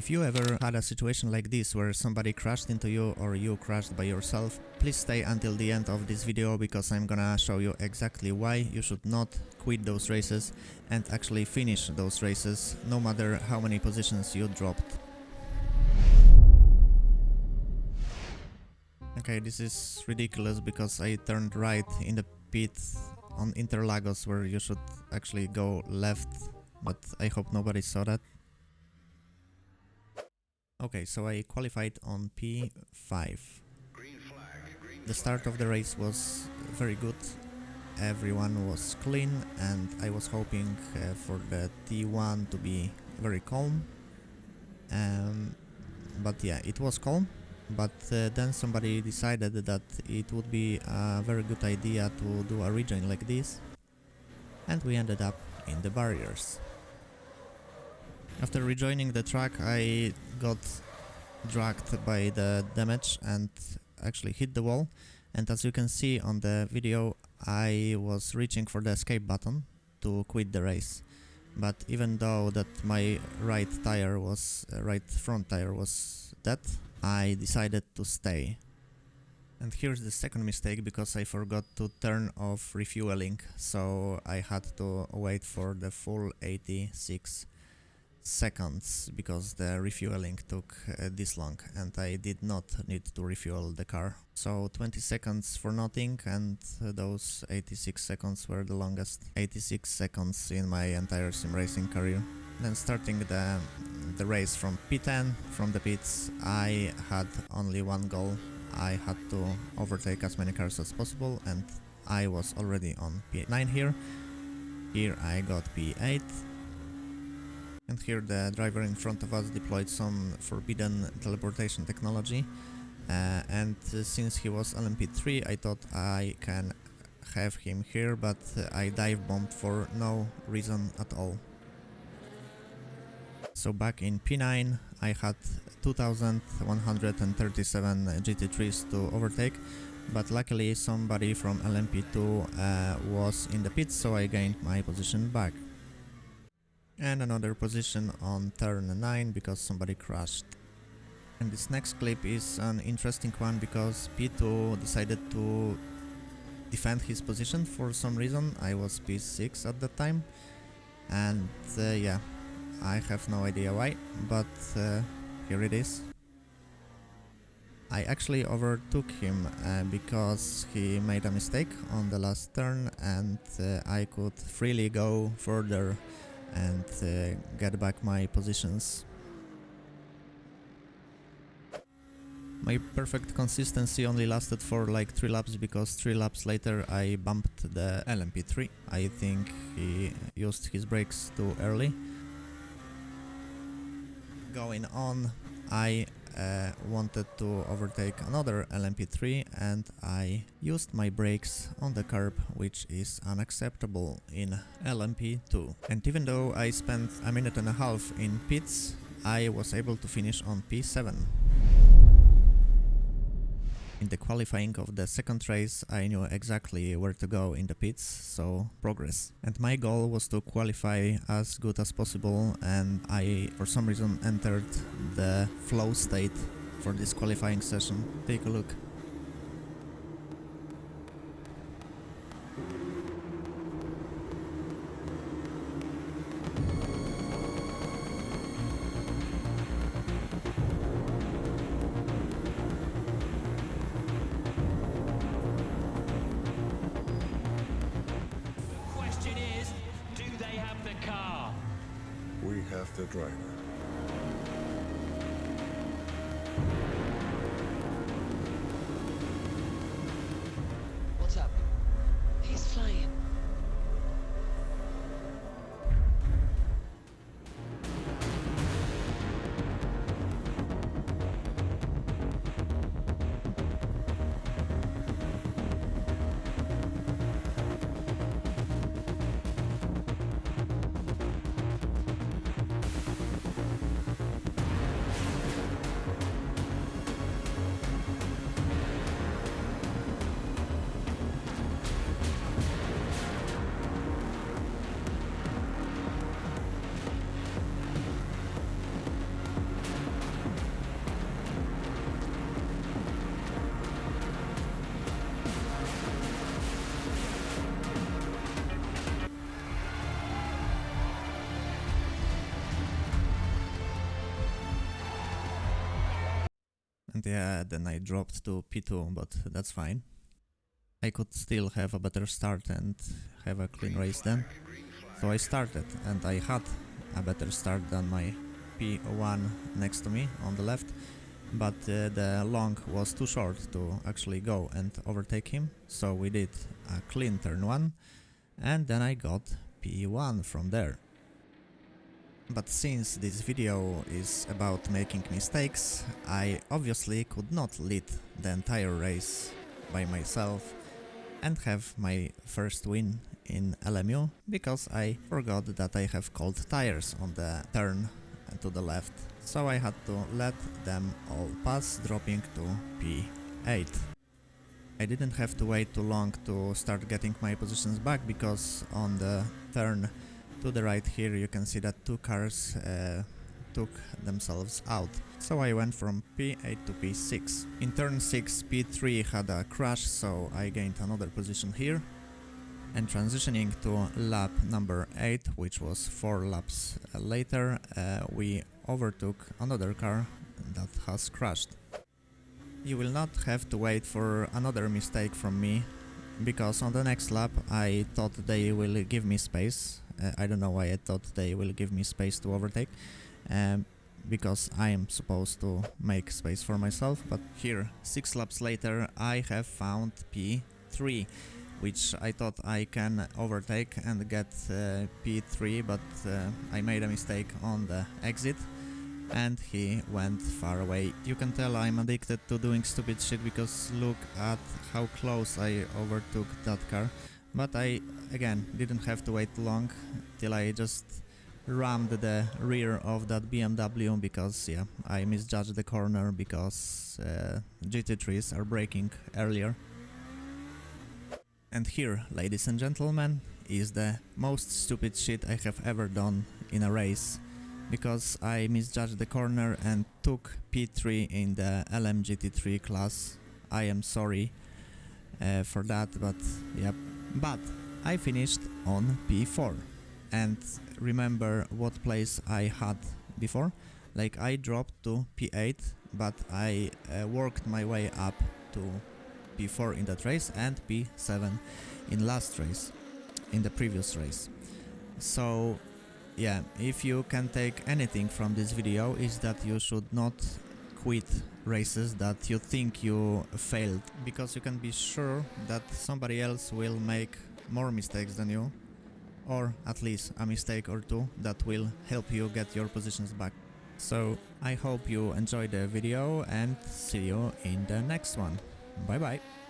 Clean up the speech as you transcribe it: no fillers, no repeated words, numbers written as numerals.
If you ever had a situation like this where somebody crashed into you or you crashed by yourself, please stay until the end of this video because I'm gonna show you exactly why you should not quit those races and actually finish those races, no matter how many positions you dropped. Okay, this is ridiculous because I turned right in the pit on Interlagos where you should actually go left, but I hope nobody saw that. Okay, so I qualified on P5. The start of the race was very good, everyone was clean and I was hoping for the T1 to be very calm. But yeah, it was calm, but then somebody decided that it would be a very good idea to do a rejoin like this, and we ended up in the barriers. After rejoining the track, I got dragged by the damage and actually hit the wall, and as you can see on the video, I was reaching for the escape button to quit the race. But even though that my right front tire was dead, I decided to stay. And here's the second mistake, because I forgot to turn off refueling, so I had to wait for the full 86 seconds because the refueling took this long and I did not need to refuel the car. So 20 seconds for nothing, and those 86 seconds were the longest 86 seconds in my entire sim racing career. Then starting the race from P10, from the pits, I had only one goal. I had to overtake as many cars as possible, and I was already on P9 here. Here I got P8. And here the driver in front of us deployed some forbidden teleportation technology, and since he was LMP3 I thought I can have him here, but I dive bombed for no reason at all. So back in P9 I had 2137 GT3s to overtake, but luckily somebody from LMP2 was in the pits, so I gained my position back. And another position on turn 9 because somebody crashed. And this next clip is an interesting one because P2 decided to defend his position for some reason. I was P6 at that time, and yeah, I have no idea why, but here it is. I actually overtook him because he made a mistake on the last turn, and I could freely go further and get back my positions. My perfect consistency only lasted for like 3 laps because 3 laps later I bumped the LMP3. I think he used his brakes too early. Going on, I wanted to overtake another LMP3 and I used my brakes on the curb, which is unacceptable in LMP2. And even though I spent a minute and a half in pits, I was able to finish on P7. In the qualifying of the second race, I knew exactly where to go in the pits, so progress. And my goal was to qualify as good as possible, and I, for some reason, entered the flow state for this qualifying session. Take a look. We have the driver. What's up? He's flying. And yeah, then I dropped to P2, but that's fine. I could still have a better start and have a clean race then. So I started, and I had a better start than my P1 next to me on the left, but the long was too short to actually go and overtake him, so we did a clean turn 1, and then I got P1 from there. But since this video is about making mistakes, I obviously could not lead the entire race by myself and have my first win in LMU, because I forgot that I have cold tires on the turn to the left. So I had to let them all pass, dropping to P8. I didn't have to wait too long to start getting my positions back, because on the turn to the right here you can see that two cars took themselves out. So I went from P8 to P6. In turn 6 P3 had a crash, so I gained another position here. And transitioning to lap number 8, which was 4 laps later, we overtook another car that has crashed. You will not have to wait for another mistake from me, because on the next lap I thought they will give me space. I don't know why I thought they will give me space to overtake, because I am supposed to make space for myself, but here, 6 laps later, I have found P3, which I thought I can overtake and get P3, but I made a mistake on the exit and he went far away. You can tell I'm addicted to doing stupid shit, because look at how close I overtook that car. But I, again, didn't have to wait long till I just rammed the rear of that BMW, because yeah, I misjudged the corner, because GT3s are braking earlier. And here, ladies and gentlemen, is the most stupid shit I have ever done in a race, because I misjudged the corner and took P3 in the LMGT3 class. I am sorry for that, but yep. But I finished on P4. And remember what place I had before? Like, I dropped to P8, but I worked my way up to P4 in that race and P7 in last race, in the previous race. So yeah, if you can take anything from this video, is that you should not quit races that you think you failed, because you can be sure that somebody else will make more mistakes than you, or at least a mistake or two that will help you get your positions back. So I hope you enjoyed the video and see you in the next one. Bye bye.